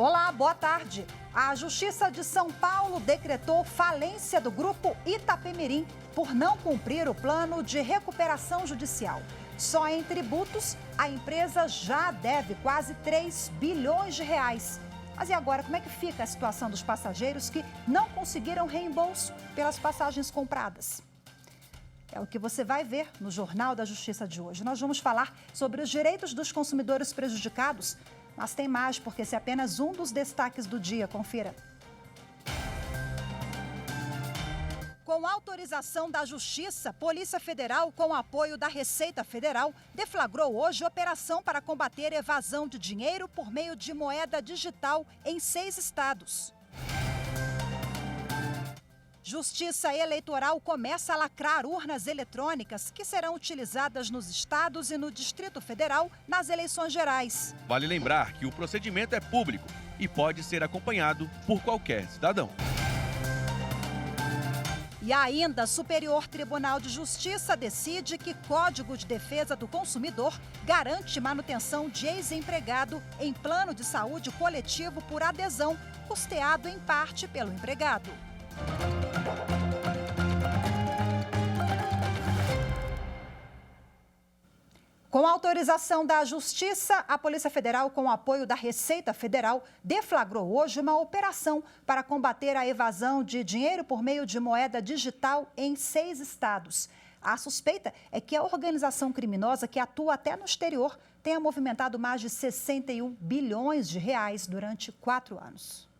Olá, boa tarde. A Justiça de São Paulo decretou falência do grupo Itapemirim por não cumprir o plano de recuperação judicial. Só em tributos, a empresa já deve quase 3 bilhões de reais. Mas e agora, como é que fica a situação dos passageiros que não conseguiram reembolso pelas passagens compradas? É o que você vai ver no Jornal da Justiça de hoje. Nós vamos falar sobre os direitos dos consumidores prejudicados, mas tem mais, porque esse é apenas um dos destaques do dia. Confira. Com autorização da Justiça, Polícia Federal, com apoio da Receita Federal, deflagrou hoje operação para combater evasão de dinheiro por meio de moeda digital em 6 estados. Justiça Eleitoral começa a lacrar urnas eletrônicas que serão utilizadas nos estados e no Distrito Federal nas eleições gerais. Vale lembrar que o procedimento é público e pode ser acompanhado por qualquer cidadão. E ainda, Superior Tribunal de Justiça decide que Código de Defesa do Consumidor garante manutenção de ex-empregado em plano de saúde coletivo por adesão, custeado em parte pelo empregado. Com autorização da Justiça, a Polícia Federal, com o apoio da Receita Federal, deflagrou hoje uma operação para combater a evasão de dinheiro por meio de moeda digital em 6 estados. A suspeita é que a organização criminosa, que atua até no exterior, tenha movimentado mais de 61 bilhões de reais durante 4 anos.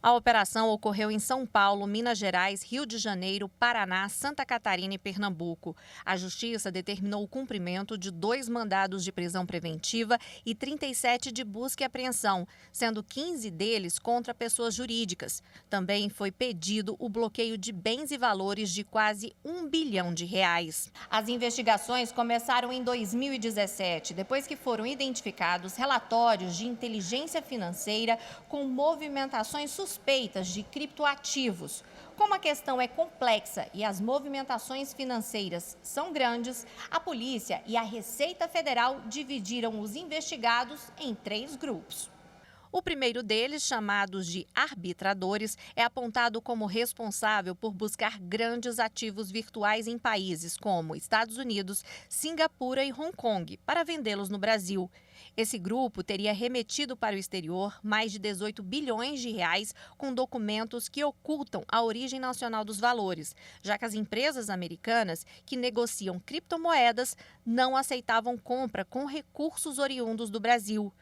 A operação ocorreu em São Paulo, Minas Gerais, Rio de Janeiro, Paraná, Santa Catarina e Pernambuco. A Justiça determinou o cumprimento de 2 mandados de prisão preventiva e 37 de busca e apreensão, sendo 15 deles contra pessoas jurídicas. Também foi pedido o bloqueio de bens e valores de quase 1 bilhão de reais. As investigações começaram em 2017, depois que foram identificados relatórios de inteligência financeira com movimentações suspeitas de criptoativos. Como a questão é complexa e as movimentações financeiras são grandes, a polícia e a Receita Federal dividiram os investigados em 3 grupos. O primeiro deles, chamados de arbitradores, é apontado como responsável por buscar grandes ativos virtuais em países como Estados Unidos, Singapura e Hong Kong, para vendê-los no Brasil. Esse grupo teria remetido para o exterior mais de 18 bilhões de reais com documentos que ocultam a origem nacional dos valores, já que as empresas americanas que negociam criptomoedas não aceitavam compra com recursos oriundos do Brasil.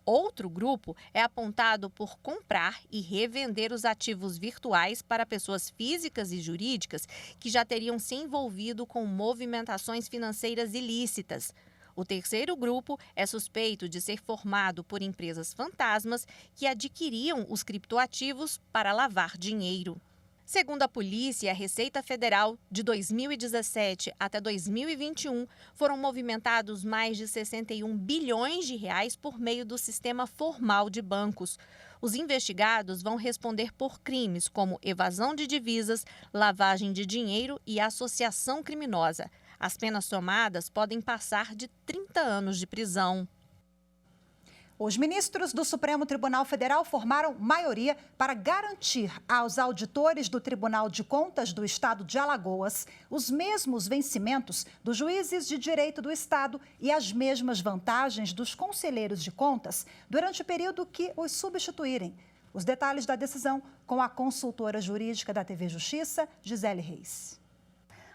Outro grupo é apontado por comprar e revender os ativos virtuais para pessoas físicas e jurídicas que já teriam se envolvido com movimentações financeiras ilícitas. O terceiro grupo é suspeito de ser formado por empresas fantasmas que adquiriam os criptoativos para lavar dinheiro. Segundo a polícia e a Receita Federal, de 2017 até 2021, foram movimentados mais de 61 bilhões de reais por meio do sistema formal de bancos. Os investigados vão responder por crimes como evasão de divisas, lavagem de dinheiro e associação criminosa. As penas somadas podem passar de 30 anos de prisão. Os ministros do Supremo Tribunal Federal formaram maioria para garantir aos auditores do Tribunal de Contas do Estado de Alagoas os mesmos vencimentos dos juízes de direito do Estado e as mesmas vantagens dos conselheiros de contas durante o período que os substituírem. Os detalhes da decisão com a consultora jurídica da TV Justiça, Gisele Reis.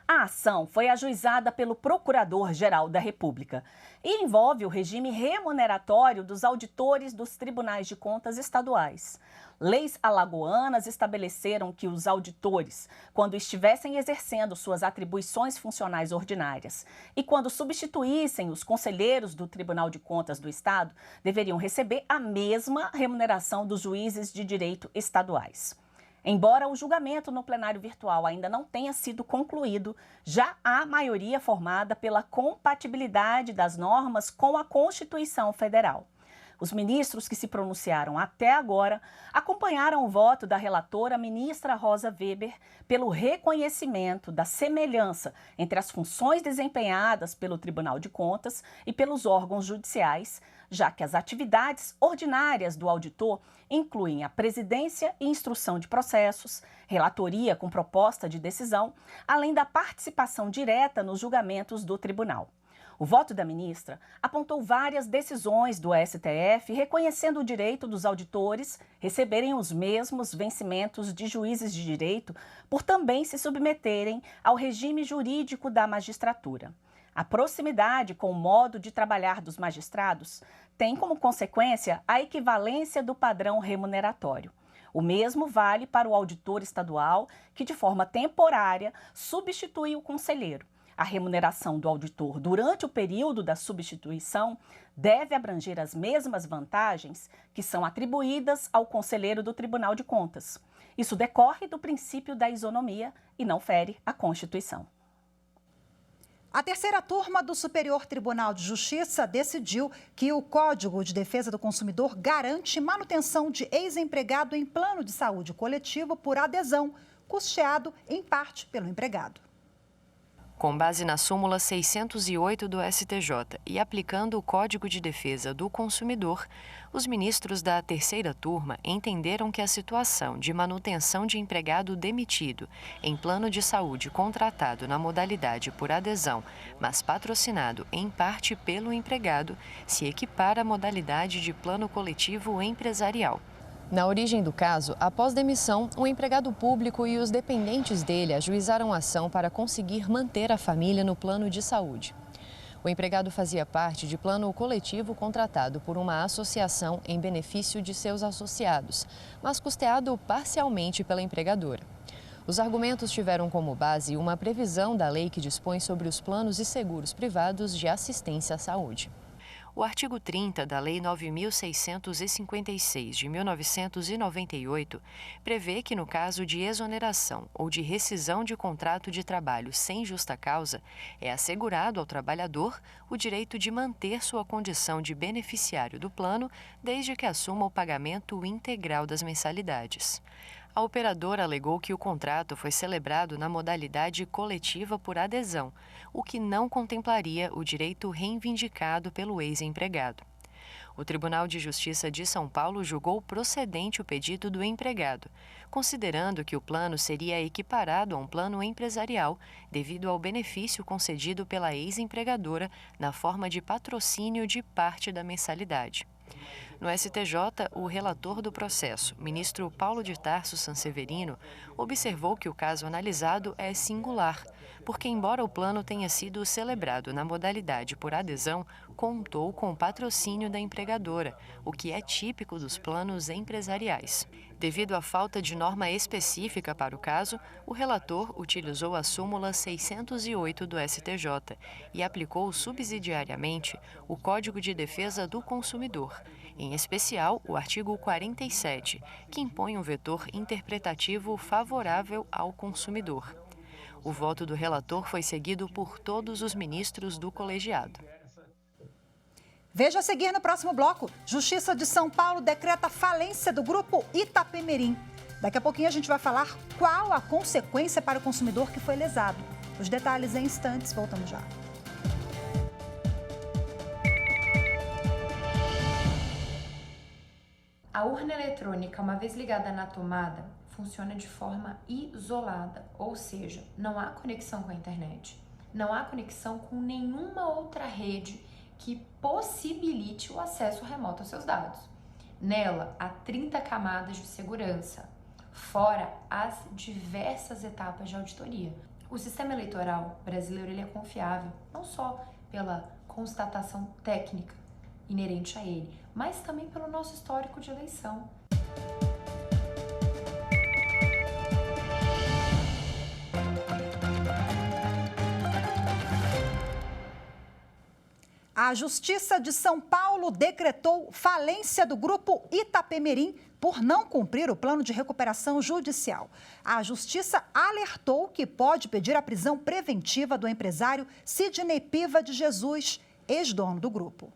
A ação foi ajuizada pelo Procurador-Geral da República e envolve o regime remuneratório dos auditores dos tribunais de contas estaduais. Leis alagoanas estabeleceram que os auditores, quando estivessem exercendo suas atribuições funcionais ordinárias e quando substituíssem os conselheiros do Tribunal de Contas do Estado, deveriam receber a mesma remuneração dos juízes de direito estaduais. Embora o julgamento no plenário virtual ainda não tenha sido concluído, já há maioria formada pela compatibilidade das normas com a Constituição Federal. Os ministros que se pronunciaram até agora acompanharam o voto da relatora ministra Rosa Weber pelo reconhecimento da semelhança entre as funções desempenhadas pelo Tribunal de Contas e pelos órgãos judiciais, já que as atividades ordinárias do auditor incluem a presidência e instrução de processos, relatoria com proposta de decisão, além da participação direta nos julgamentos do tribunal. O voto da ministra apontou várias decisões do STF reconhecendo o direito dos auditores receberem os mesmos vencimentos de juízes de direito por também se submeterem ao regime jurídico da magistratura. A proximidade com o modo de trabalhar dos magistrados tem como consequência a equivalência do padrão remuneratório. O mesmo vale para o auditor estadual, que de forma temporária substitui o conselheiro. A remuneração do auditor durante o período da substituição deve abranger as mesmas vantagens que são atribuídas ao conselheiro do Tribunal de Contas. Isso decorre do princípio da isonomia e não fere a Constituição. A terceira turma do Superior Tribunal de Justiça decidiu que o Código de Defesa do Consumidor garante manutenção de ex-empregado em plano de saúde coletivo por adesão, custeado em parte pelo empregado. Com base na súmula 608 do STJ e aplicando o Código de Defesa do Consumidor, os ministros da terceira turma entenderam que a situação de manutenção de empregado demitido em plano de saúde contratado na modalidade por adesão, mas patrocinado em parte pelo empregado, se equipara à modalidade de plano coletivo empresarial. Na origem do caso, após demissão, o empregado público e os dependentes dele ajuizaram a ação para conseguir manter a família no plano de saúde. O empregado fazia parte de plano coletivo contratado por uma associação em benefício de seus associados, mas custeado parcialmente pela empregadora. Os argumentos tiveram como base uma previsão da lei que dispõe sobre os planos e seguros privados de assistência à saúde. O artigo 30 da Lei 9.656, de 1998, prevê que, no caso de exoneração ou de rescisão de contrato de trabalho sem justa causa, é assegurado ao trabalhador o direito de manter sua condição de beneficiário do plano, desde que assuma o pagamento integral das mensalidades. A operadora alegou que o contrato foi celebrado na modalidade coletiva por adesão, o que não contemplaria o direito reivindicado pelo ex-empregado. O Tribunal de Justiça de São Paulo julgou procedente o pedido do empregado, considerando que o plano seria equiparado a um plano empresarial devido ao benefício concedido pela ex-empregadora na forma de patrocínio de parte da mensalidade. No STJ, o relator do processo, ministro Paulo de Tarso Sanseverino, observou que o caso analisado é singular, porque, embora o plano tenha sido celebrado na modalidade por adesão, contou com o patrocínio da empregadora, o que é típico dos planos empresariais. Devido à falta de norma específica para o caso, o relator utilizou a súmula 608 do STJ e aplicou subsidiariamente o Código de Defesa do Consumidor, em especial o artigo 47, que impõe um vetor interpretativo favorável ao consumidor. O voto do relator foi seguido por todos os ministros do colegiado. Veja a seguir no próximo bloco. Justiça de São Paulo decreta falência do grupo Itapemirim. Daqui a pouquinho a gente vai falar qual a consequência para o consumidor que foi lesado. Os detalhes em instantes, voltamos já. A urna eletrônica, uma vez ligada na tomada, funciona de forma isolada, ou seja, não há conexão com a internet, não há conexão com nenhuma outra rede que possibilite o acesso remoto aos seus dados. Nela, há 30 camadas de segurança, fora as diversas etapas de auditoria. O sistema eleitoral brasileiro ele é confiável, não só pela constatação técnica inerente a ele, mas também pelo nosso histórico de eleição. A Justiça de São Paulo decretou falência do grupo Itapemirim por não cumprir o plano de recuperação judicial. A Justiça alertou que pode pedir a prisão preventiva do empresário Sidney Piva de Jesus, ex-dono do grupo.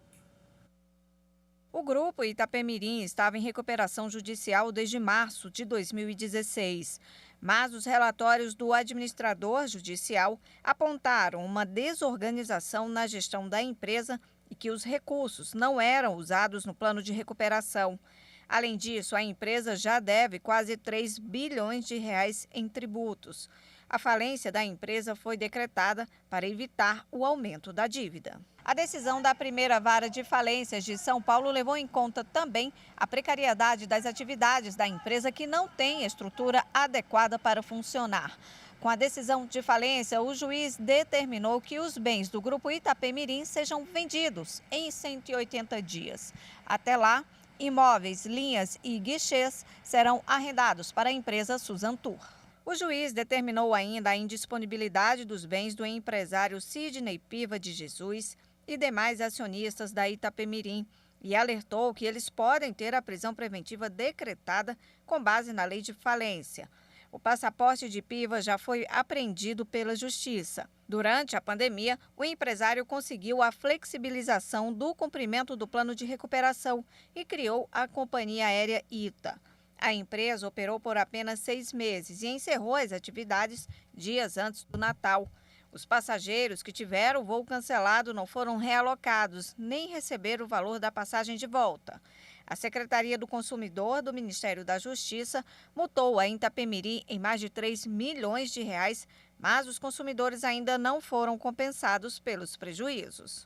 O grupo Itapemirim estava em recuperação judicial desde março de 2016. Mas os relatórios do administrador judicial apontaram uma desorganização na gestão da empresa e que os recursos não eram usados no plano de recuperação. Além disso, a empresa já deve quase 3 bilhões de reais em tributos. A falência da empresa foi decretada para evitar o aumento da dívida. A decisão da primeira vara de falências de São Paulo levou em conta também a precariedade das atividades da empresa, que não tem estrutura adequada para funcionar. Com a decisão de falência, o juiz determinou que os bens do Grupo Itapemirim sejam vendidos em 180 dias. Até lá, imóveis, linhas e guichês serão arrendados para a empresa Suzantur. O juiz determinou ainda a indisponibilidade dos bens do empresário Sidney Piva de Jesus e demais acionistas da Itapemirim e alertou que eles podem ter a prisão preventiva decretada com base na lei de falência. O passaporte de Piva já foi apreendido pela Justiça. Durante a pandemia, o empresário conseguiu a flexibilização do cumprimento do plano de recuperação e criou a companhia aérea ITA. A empresa operou por apenas 6 meses e encerrou as atividades dias antes do Natal. Os passageiros que tiveram o voo cancelado não foram realocados, nem receberam o valor da passagem de volta. A Secretaria do Consumidor do Ministério da Justiça multou a Itapemirim em mais de 3 milhões de reais, mas os consumidores ainda não foram compensados pelos prejuízos.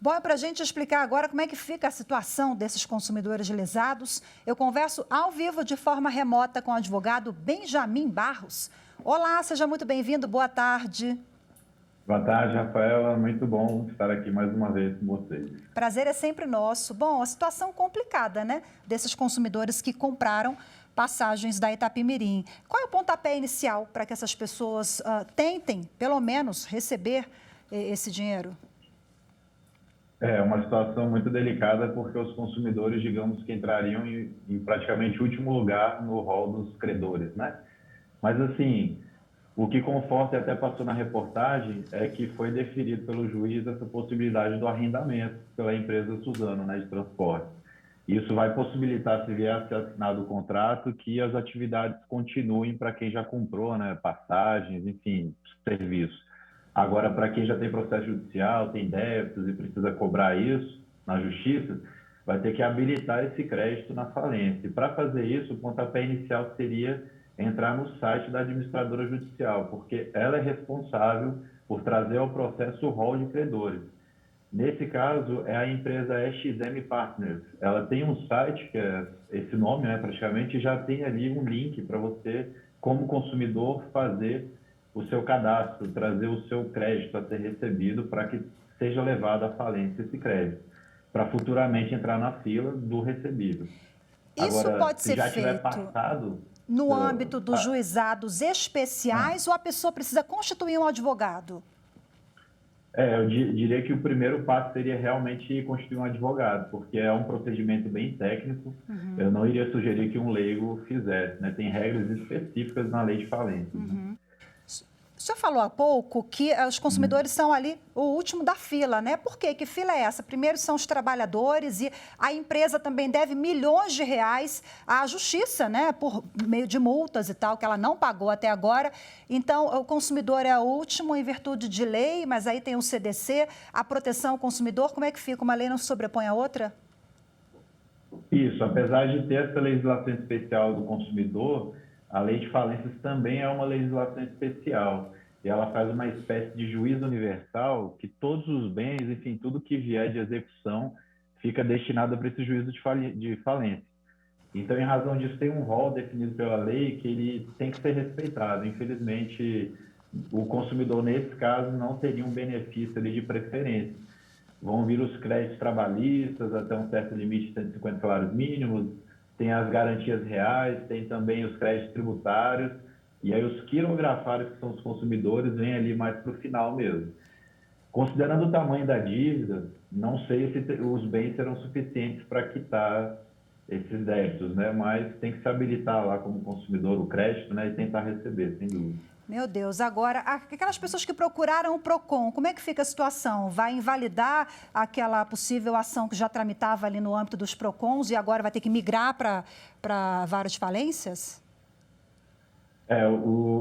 Bom, para a gente explicar agora como é que fica a situação desses consumidores lesados, eu converso ao vivo de forma remota com o advogado Benjamin Barros. Olá, seja muito bem-vindo, boa tarde. Boa tarde, Rafaela. Muito bom estar aqui mais uma vez com vocês. Prazer é sempre nosso. Bom, a situação complicada, né, desses consumidores que compraram passagens da Itapemirim. Qual é o pontapé inicial para que essas pessoas tentem, pelo menos, receber esse dinheiro? É uma situação muito delicada porque os consumidores, digamos que entrariam em praticamente último lugar no rol dos credores, né? Mas, assim, o que conforta, e até passou na reportagem, é que foi deferido pelo juiz essa possibilidade do arrendamento pela empresa Suzano, né, de transporte. Isso vai possibilitar, se vier a ser assinado o contrato, que as atividades continuem para quem já comprou, né, passagens, enfim, serviços. Agora, para quem já tem processo judicial, tem débitos e precisa cobrar isso na justiça, vai ter que habilitar esse crédito na falência. E para fazer isso, o pontapé inicial seria entrar no site da administradora judicial, porque ela é responsável por trazer ao processo o rol de credores. Nesse caso, é a empresa EXM Partners. Ela tem um site, que é esse nome, né, praticamente, já tem ali um link para você, como consumidor, fazer o seu cadastro, trazer o seu crédito a ser recebido para que seja levado à falência esse crédito, para futuramente entrar na fila do recebido. Isso agora, pode ser já feito tiver passado no âmbito dos juizados especiais ou a pessoa precisa constituir um advogado? Eu diria que o primeiro passo seria realmente constituir um advogado, porque é um procedimento bem técnico. Eu não iria sugerir que um leigo fizesse, né? Tem regras específicas na lei de falência. Né? O senhor falou há pouco que os consumidores são ali o último da fila, né? Por quê? Que fila é essa? Primeiro são os trabalhadores e a empresa também deve milhões de reais à justiça, né? Por meio de multas e tal, que ela não pagou até agora. Então, o consumidor é o último em virtude de lei, mas aí tem o CDC, a proteção ao consumidor. Como é que fica? Uma lei não se sobrepõe à outra? Isso, apesar de ter essa legislação especial do consumidor, a lei de falências também é uma legislação especial e ela faz uma espécie de juízo universal que todos os bens, enfim, tudo que vier de execução fica destinado para esse juízo de falência. Então, em razão disso, tem um rol definido pela lei que ele tem que ser respeitado. Infelizmente, o consumidor, nesse caso, não teria um benefício ali de preferência. Vão vir os créditos trabalhistas até um certo limite de 150 salários mínimos, tem as garantias reais, tem também os créditos tributários, e aí os quirografários, que são os consumidores, vêm ali mais para o final mesmo. Considerando o tamanho da dívida, não sei se os bens serão suficientes para quitar esses débitos, né? Mas tem que se habilitar lá como consumidor o crédito, né? E tentar receber, sem dúvida. Meu Deus, agora, aquelas pessoas que procuraram o PROCON, como é que fica a situação? Vai invalidar aquela possível ação que já tramitava ali no âmbito dos PROCONs e agora vai ter que migrar para várias falências?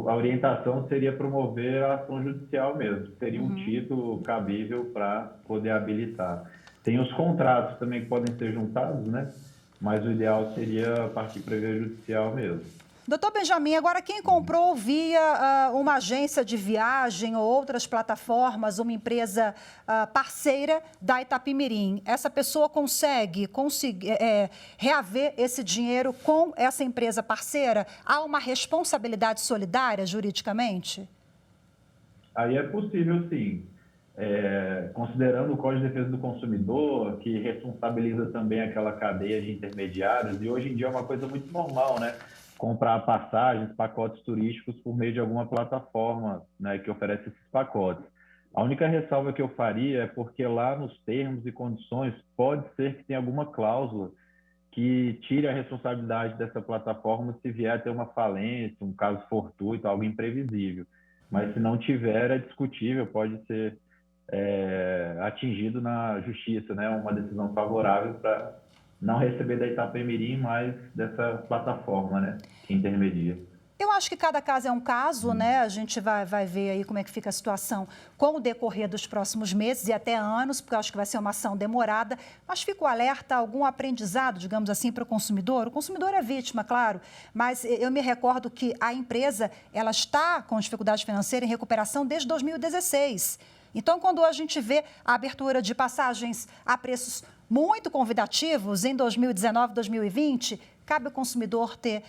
A orientação seria promover a ação judicial mesmo, seria um título cabível para poder habilitar. Tem os contratos também que podem ser juntados, né? Mas o ideal seria partir para a via judicial mesmo. Doutor Benjamin, agora quem comprou via uma agência de viagem ou outras plataformas, uma empresa parceira da Itapemirim, essa pessoa consegue reaver esse dinheiro com essa empresa parceira? Há uma responsabilidade solidária juridicamente? Aí é possível, sim. Considerando o Código de Defesa do Consumidor, que responsabiliza também aquela cadeia de intermediários, e hoje em dia é uma coisa muito normal, né? Comprar passagens, pacotes turísticos por meio de alguma plataforma, né, que oferece esses pacotes. A única ressalva que eu faria é porque lá nos termos e condições pode ser que tenha alguma cláusula que tire a responsabilidade dessa plataforma se vier a ter uma falência, um caso fortuito, algo imprevisível. Mas se não tiver, é discutível, pode ser atingido na justiça, né, uma decisão favorável para não receber da Itapemirim, mas dessa plataforma, né, que intermedia. Eu acho que cada caso é um caso, né? A gente vai ver aí como é que fica a situação com o decorrer dos próximos meses e até anos, porque eu acho que vai ser uma ação demorada. Mas fica o alerta, algum aprendizado, digamos assim, para o consumidor? O consumidor é vítima, claro, mas eu me recordo que a empresa ela está com dificuldade financeira em recuperação desde 2016. Então, quando a gente vê a abertura de passagens a preços muito convidativos em 2019, 2020, cabe ao consumidor ter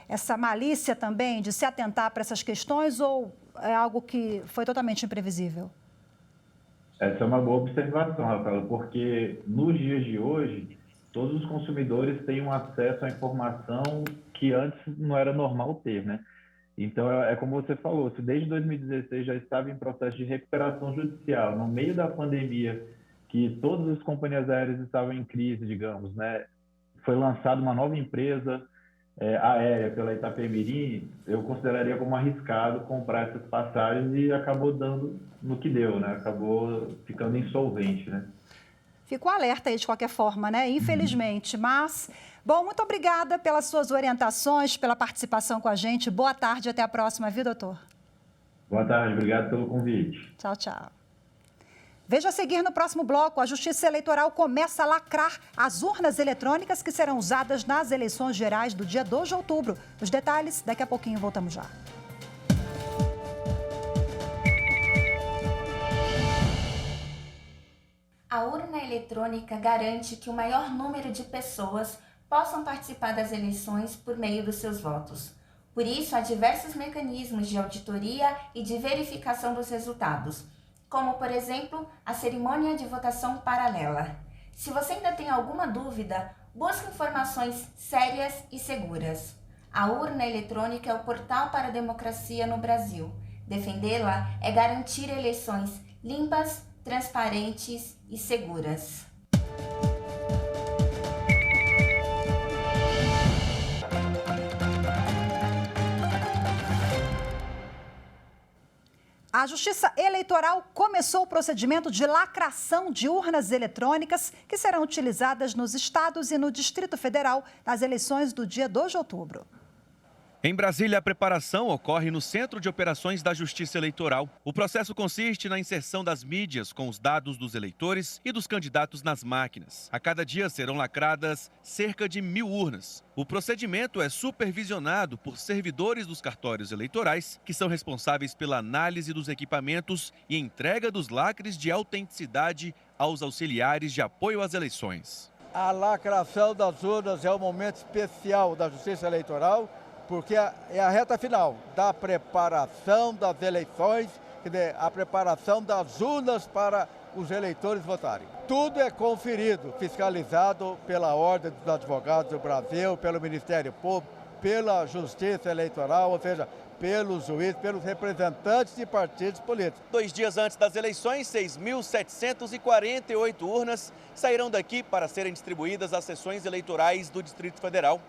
essa malícia também de se atentar para essas questões ou é algo que foi totalmente imprevisível? Essa é uma boa observação, Rafaela, porque nos dias de hoje, todos os consumidores têm um acesso à informação que antes não era normal ter, né? Então, é como você falou, se desde 2016 já estava em processo de recuperação judicial, no meio da pandemia, que todas as companhias aéreas estavam em crise, digamos, né? Foi lançada uma nova empresa aérea pela Itapemirim, eu consideraria como arriscado comprar essas passagens e acabou dando no que deu, né? Acabou ficando insolvente, né? Fico alerta aí de qualquer forma, né? Infelizmente, mas... Bom, muito obrigada pelas suas orientações, pela participação com a gente. Boa tarde, até a próxima, viu, doutor? Boa tarde, obrigado pelo convite. Tchau, tchau. Veja a seguir no próximo bloco, a Justiça Eleitoral começa a lacrar as urnas eletrônicas que serão usadas nas eleições gerais do dia 2 de outubro. Os detalhes, daqui a pouquinho, voltamos já. A urna eletrônica garante que o maior número de pessoas possam participar das eleições por meio dos seus votos. Por isso, há diversos mecanismos de auditoria e de verificação dos resultados, como, por exemplo, a cerimônia de votação paralela. Se você ainda tem alguma dúvida, busque informações sérias e seguras. A urna eletrônica é o portal para a democracia no Brasil. Defendê-la é garantir eleições limpas, transparentes e seguras. A Justiça Eleitoral começou o procedimento de lacração de urnas eletrônicas que serão utilizadas nos estados e no Distrito Federal nas eleições do dia 2 de outubro. Em Brasília, a preparação ocorre no Centro de Operações da Justiça Eleitoral. O processo consiste na inserção das mídias com os dados dos eleitores e dos candidatos nas máquinas. A cada dia serão lacradas cerca de 1.000 urnas. O procedimento é supervisionado por servidores dos cartórios eleitorais, que são responsáveis pela análise dos equipamentos e entrega dos lacres de autenticidade aos auxiliares de apoio às eleições. A lacração das urnas é um momento especial da Justiça Eleitoral, porque é a reta final da preparação das eleições, quer dizer, a preparação das urnas para os eleitores votarem. Tudo é conferido, fiscalizado pela Ordem dos Advogados do Brasil, pelo Ministério Público, pela Justiça Eleitoral, ou seja, pelos juízes, pelos representantes de partidos políticos. 2 dias antes das eleições, 6.748 urnas sairão daqui para serem distribuídas às sessões eleitorais do Distrito Federal.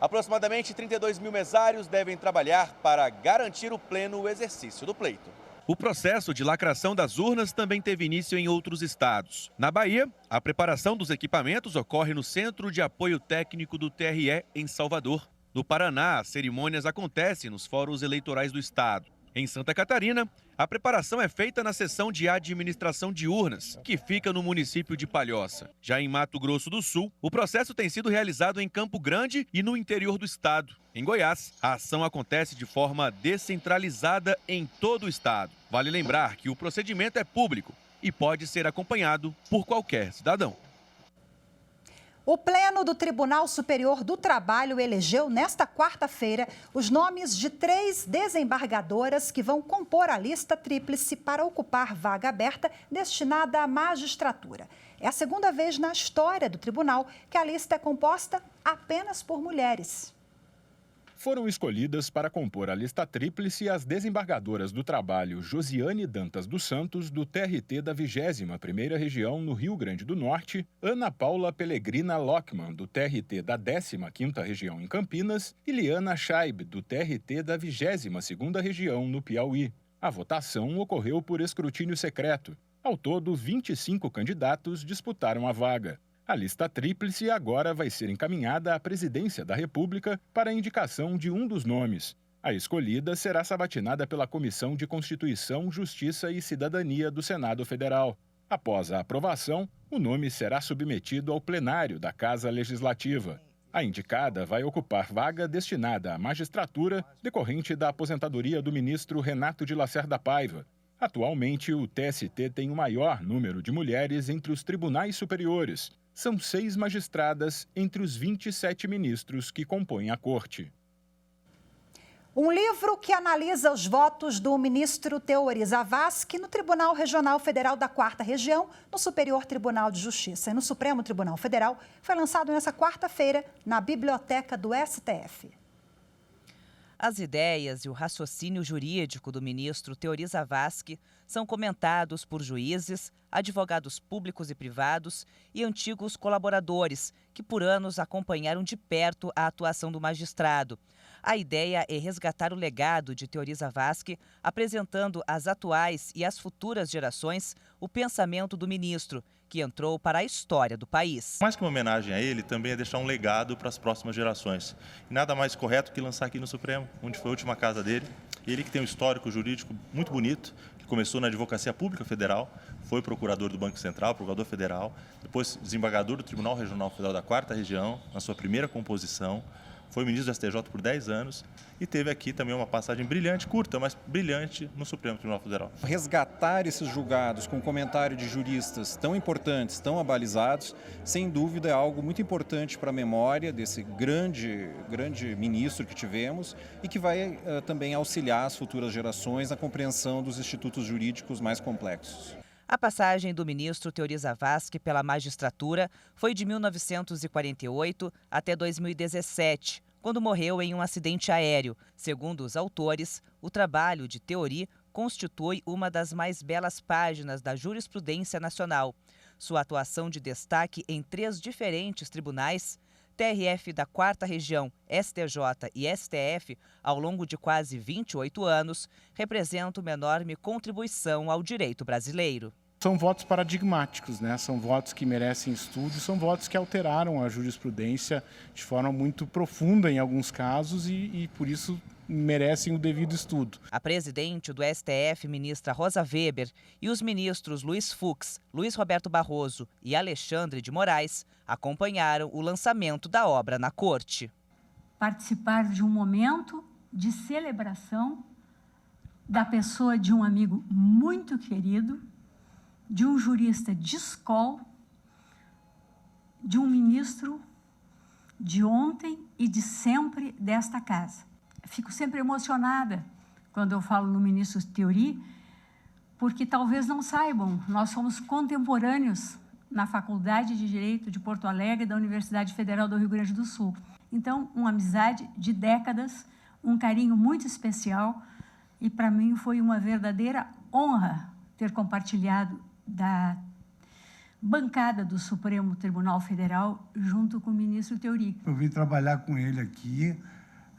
Aproximadamente 32 mil mesários devem trabalhar para garantir o pleno exercício do pleito. O processo de lacração das urnas também teve início em outros estados. Na Bahia, a preparação dos equipamentos ocorre no Centro de Apoio Técnico do TRE, em Salvador. No Paraná, as cerimônias acontecem nos fóruns eleitorais do estado. Em Santa Catarina, a preparação é feita na seção de administração de urnas, que fica no município de Palhoça. Já em Mato Grosso do Sul, o processo tem sido realizado em Campo Grande e no interior do estado. Em Goiás, a ação acontece de forma descentralizada em todo o estado. Vale lembrar que o procedimento é público e pode ser acompanhado por qualquer cidadão. O Pleno do Tribunal Superior do Trabalho elegeu nesta quarta-feira os nomes de 3 desembargadoras que vão compor a lista tríplice para ocupar vaga aberta destinada à magistratura. É a segunda vez na história do tribunal que a lista é composta apenas por mulheres. Foram escolhidas para compor a lista tríplice as desembargadoras do trabalho Josiane Dantas dos Santos, do TRT da 21ª Região no Rio Grande do Norte, Ana Paula Pellegrina Lockman, do TRT da 15ª Região em Campinas, e Liana Scheib, do TRT da 22ª Região no Piauí. A votação ocorreu por escrutínio secreto. Ao todo, 25 candidatos disputaram a vaga. A lista tríplice agora vai ser encaminhada à Presidência da República para a indicação de um dos nomes. A escolhida será sabatinada pela Comissão de Constituição, Justiça e Cidadania do Senado Federal. Após a aprovação, o nome será submetido ao plenário da Casa Legislativa. A indicada vai ocupar vaga destinada à magistratura decorrente da aposentadoria do ministro Renato de Lacerda Paiva. Atualmente, o TST tem o maior número de mulheres entre os tribunais superiores. São 6 magistradas entre os 27 ministros que compõem a corte. Um livro que analisa os votos do ministro Teori Zavascki no Tribunal Regional Federal da 4ª Região, no Superior Tribunal de Justiça e no Supremo Tribunal Federal, foi lançado nesta quarta-feira na Biblioteca do STF. As ideias e o raciocínio jurídico do ministro Teori Zavascki são comentados por juízes, advogados públicos e privados e antigos colaboradores que por anos acompanharam de perto a atuação do magistrado. A ideia é resgatar o legado de Teori Zavascki, apresentando às atuais e às futuras gerações o pensamento do ministro, que entrou para a história do país. Mais que uma homenagem a ele, também é deixar um legado para as próximas gerações. E nada mais correto que lançar aqui no Supremo, onde foi a última casa dele. Ele que tem um histórico jurídico muito bonito, que começou na Advocacia Pública Federal, foi procurador do Banco Central, procurador federal, depois desembargador do Tribunal Regional Federal da 4ª Região, na sua primeira composição, foi ministro do STJ por 10 anos e teve aqui também uma passagem brilhante, curta, mas brilhante no Supremo Tribunal Federal. Resgatar esses julgados com comentário de juristas tão importantes, tão abalizados, sem dúvida é algo muito importante para a memória desse grande ministro que tivemos e que vai também auxiliar as futuras gerações na compreensão dos institutos jurídicos mais complexos. A passagem do ministro Teori Zavascki pela magistratura foi de 1948 até 2017, quando morreu em um acidente aéreo. Segundo os autores, o trabalho de Teori constitui uma das mais belas páginas da jurisprudência nacional. Sua atuação de destaque em 3 diferentes tribunais, TRF da 4ª Região, STJ e STF, ao longo de quase 28 anos, representa uma enorme contribuição ao direito brasileiro. São votos paradigmáticos, né? São votos que merecem estudo, são votos que alteraram a jurisprudência de forma muito profunda em alguns casos e por isso merecem o devido estudo. A presidente do STF, ministra Rosa Weber, e os ministros Luiz Fux, Luiz Roberto Barroso e Alexandre de Moraes acompanharam o lançamento da obra na corte. Participar de um momento de celebração da pessoa de um amigo muito querido, de um jurista de escola, de um ministro de ontem e de sempre desta casa. Fico sempre emocionada quando eu falo no ministro Teori, porque talvez não saibam, nós somos contemporâneos na Faculdade de Direito de Porto Alegre da Universidade Federal do Rio Grande do Sul. Então, uma amizade de décadas, um carinho muito especial e para mim foi uma verdadeira honra ter compartilhado da bancada do Supremo Tribunal Federal junto com o ministro Teori. Eu vim trabalhar com ele aqui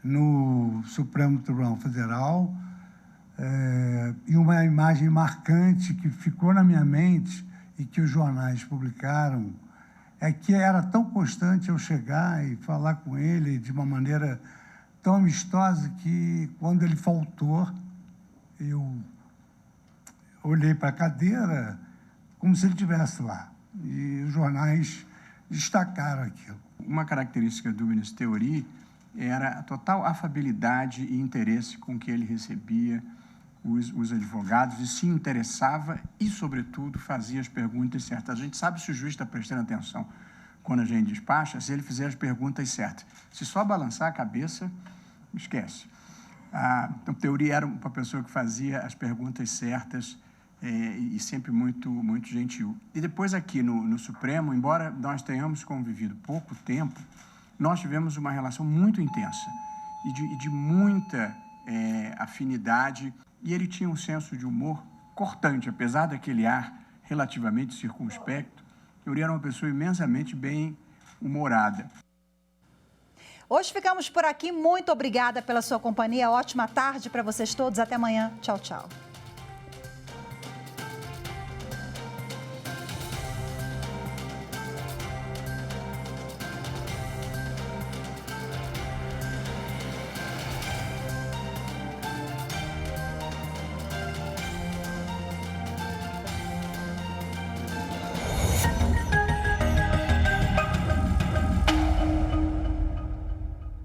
no Supremo Tribunal Federal e uma imagem marcante que ficou na minha mente e que os jornais publicaram é que era tão constante eu chegar e falar com ele de uma maneira tão amistosa que, quando ele faltou, eu olhei para a cadeira como se ele estivesse lá. E os jornais destacaram aquilo. Uma característica do ministro Teori era a total afabilidade e interesse com que ele recebia os advogados e se interessava e, sobretudo, fazia as perguntas certas. A gente sabe se o juiz está prestando atenção quando a gente despacha, se ele fizer as perguntas certas. Se só balançar a cabeça, esquece. Então, Teori era uma pessoa que fazia as perguntas certas e sempre muito, muito gentil. E depois aqui no Supremo, embora nós tenhamos convivido pouco tempo, nós tivemos uma relação muito intensa e de muita afinidade. E ele tinha um senso de humor cortante, apesar daquele ar relativamente circunspecto. Teori era uma pessoa imensamente bem-humorada. Hoje ficamos por aqui. Muito obrigada pela sua companhia. Ótima tarde para vocês todos. Até amanhã. Tchau, tchau.